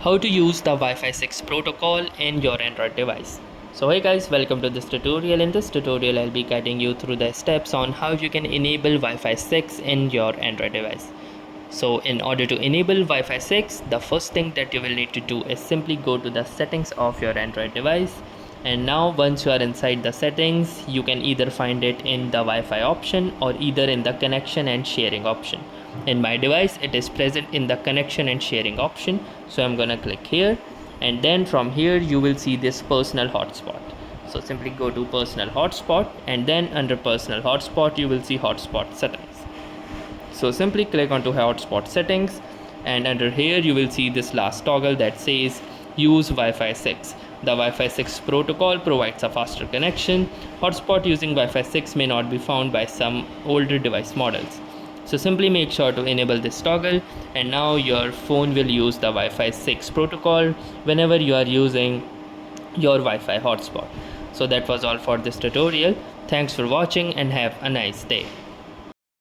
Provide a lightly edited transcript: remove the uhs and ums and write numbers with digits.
how to use the Wi-Fi 6 protocol in your Android device. So hey guys, welcome to this tutorial. In this tutorial I'll be guiding you through the steps on how you can enable Wi-Fi 6 in your Android device. So in order to enable Wi-Fi 6, the first thing that you will need to do is simply go to the settings of your Android device. And now once you are inside the settings, you can either find it in the Wi-Fi option or either in the connection and sharing option. In my device it is present in the connection and sharing option, so I'm gonna click here, and then from here you will see this personal hotspot. So simply go to personal hotspot, and then under personal hotspot you will see hotspot settings. So simply click onto hotspot settings, and under here you will see this last toggle that says use Wi-Fi 6. The Wi-Fi 6 protocol provides a faster connection. Hotspot using Wi-Fi 6 may not be found by some older device models. So simply make sure to enable this toggle, and now your phone will use the Wi-Fi 6 protocol whenever you are using your Wi-Fi hotspot. So that was all for this tutorial. Thanks for watching and have a nice day.